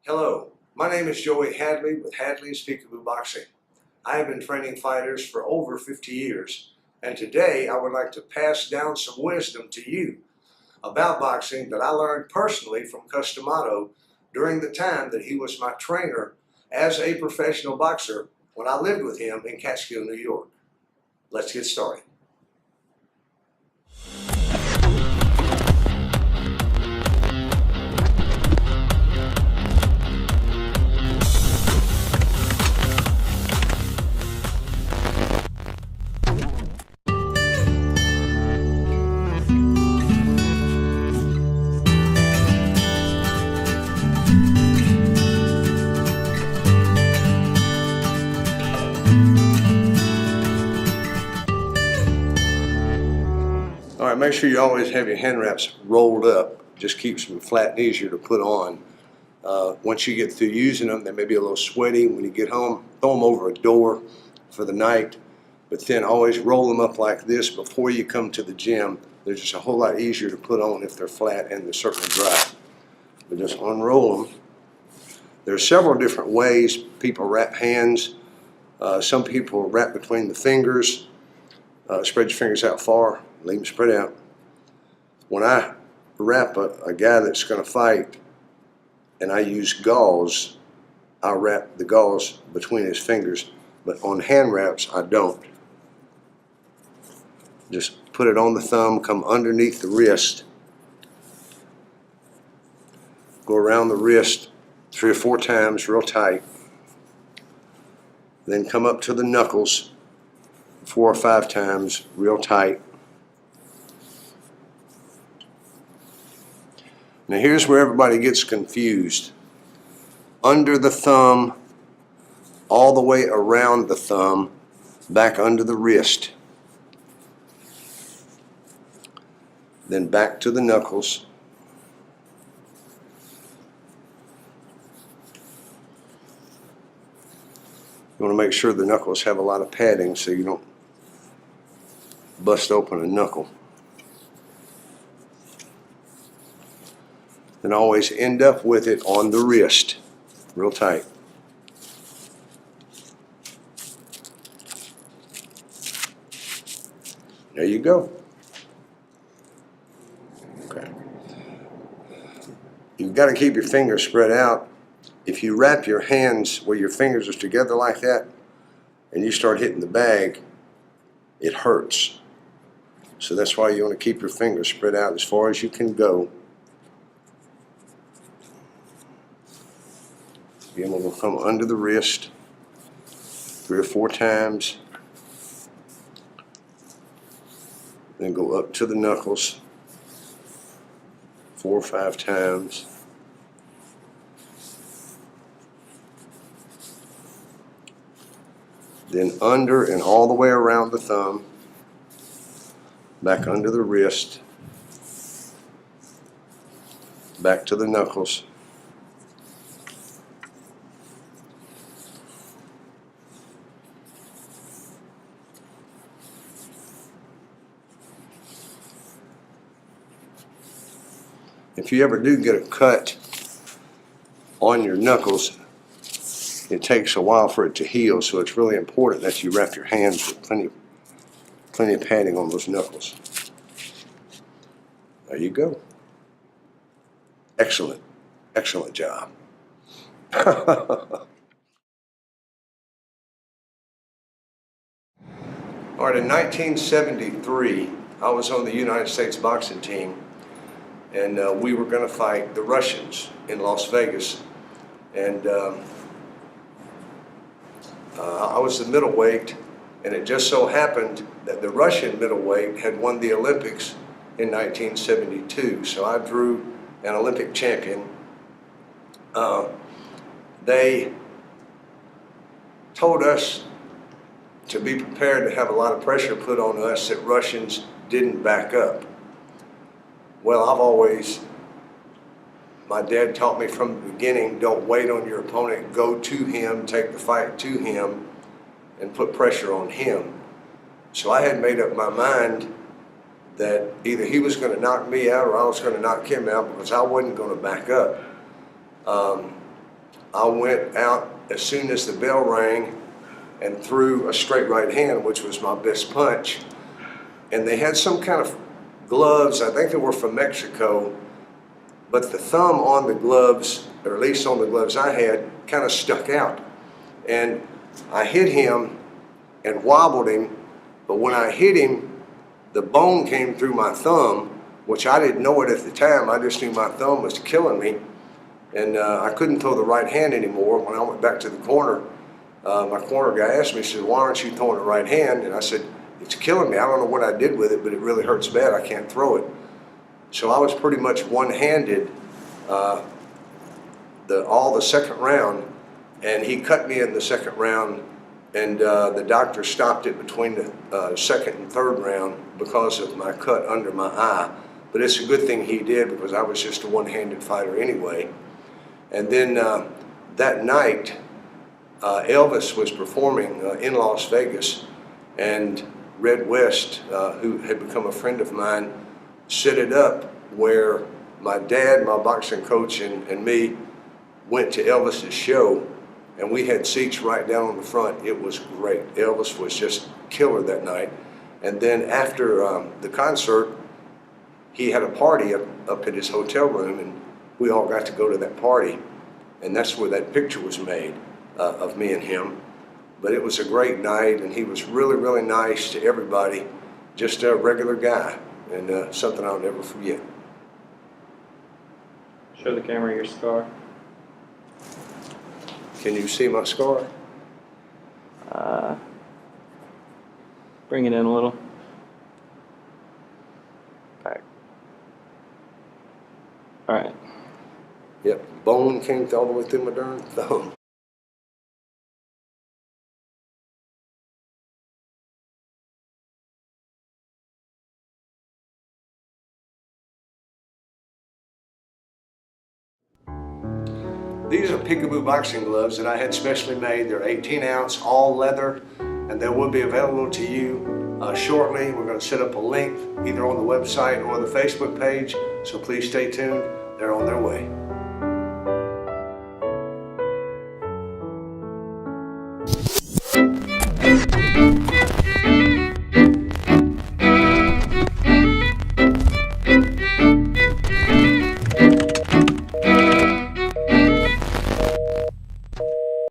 Hello, my name is Joey Hadley with Hadley's Peekaboo Boxing. I have been training fighters for over 50 years, and today I would like to pass down some wisdom to you about boxing that I learned personally from Cus D'Amato during the time that he was my trainer as a professional boxer when I lived with him in Catskill, New York. Let's get started. All right, make sure you always have your hand wraps rolled up. Just keeps them flat and easier to put on. Once you get through using them, they may be a little sweaty. When you get home, throw them over a door for the night, but then always roll them up like this before you come to the gym. They're just a whole lot easier to put on if they're flat, and they're certainly dry. But just unroll them. There are several different ways people wrap hands. Some people wrap between the fingers. Spread your fingers out far, leave them spread out. When I wrap a guy that's going to fight and I use gauze, I wrap the gauze between his fingers, but on hand wraps I don't. Just put it on the thumb, come underneath the wrist, go around the wrist 3 or 4 times real tight, then come up to the knuckles 4 or 5 times real tight. Now here's where everybody gets confused. Under the thumb, all the way around the thumb, back under the wrist. Then back to the knuckles. You want to make sure the knuckles have a lot of padding so you don't bust open a knuckle. And always end up with it on the wrist, real tight. There you go. Okay. You've got to keep your fingers spread out. If you wrap your hands where your fingers are together like that and you start hitting the bag, it hurts. So that's why you want to keep your fingers spread out as far as you can go. Again, we'll come under the wrist 3 or 4 times. Then go up to the knuckles 4 or 5 times. Then under and all the way around the thumb, back under the wrist, back to the knuckles. If you ever do get a cut on your knuckles, it takes a while for it to heal, so it's really important that you wrap your hands with plenty of padding on those knuckles. There you go. Excellent, excellent job. All right, in 1973, I was on the United States boxing team, and we were going to fight the Russians in Las Vegas. And I was the middleweight, and it just so happened that the Russian middleweight had won the Olympics in 1972. So I drew an Olympic champion. They told us to be prepared to have a lot of pressure put on us that Russians didn't back up. Well, my dad taught me from the beginning, don't wait on your opponent, go to him, take the fight to him, and put pressure on him. So I had made up my mind that either he was going to knock me out or I was going to knock him out, because I wasn't going to back up. I went out as soon as the bell rang and threw a straight right hand, which was my best punch. And they had some kind of gloves, I think they were from Mexico, but the thumb on the gloves, or at least on the gloves I had, kind of stuck out. And I hit him and wobbled him, but when I hit him, the bone came through my thumb, which I didn't know it at the time. I just knew my thumb was killing me. And I couldn't throw the right hand anymore. When I went back to the corner, my corner guy asked me, he said, "Why aren't you throwing the right hand?" And I said, "It's killing me. I don't know what I did with it, but it really hurts bad. I can't throw it." So I was pretty much one-handed all the second round, and he cut me in the second round, and the doctor stopped it between the second and third round because of my cut under my eye. But it's a good thing he did, because I was just a one-handed fighter anyway. And then that night, Elvis was performing in Las Vegas, and Red West, who had become a friend of mine, set it up where my dad, my boxing coach, and me went to Elvis's show, and we had seats right down on the front. It was great. Elvis was just killer that night. And then after the concert, he had a party up at his hotel room, and we all got to go to that party. And that's where that picture was made of me and him. But it was a great night, and he was really, really nice to everybody. Just a regular guy, and something I'll never forget. Show the camera your scar. Can you see my scar? Bring it in a little. Back. All right. Yep, bone came all the way through my darn thumb. These are Peekaboo boxing gloves that I had specially made. They're 18 ounce, all leather, and they will be available to you shortly. We're going to set up a link either on the website or the Facebook page, so please stay tuned. They're on their way.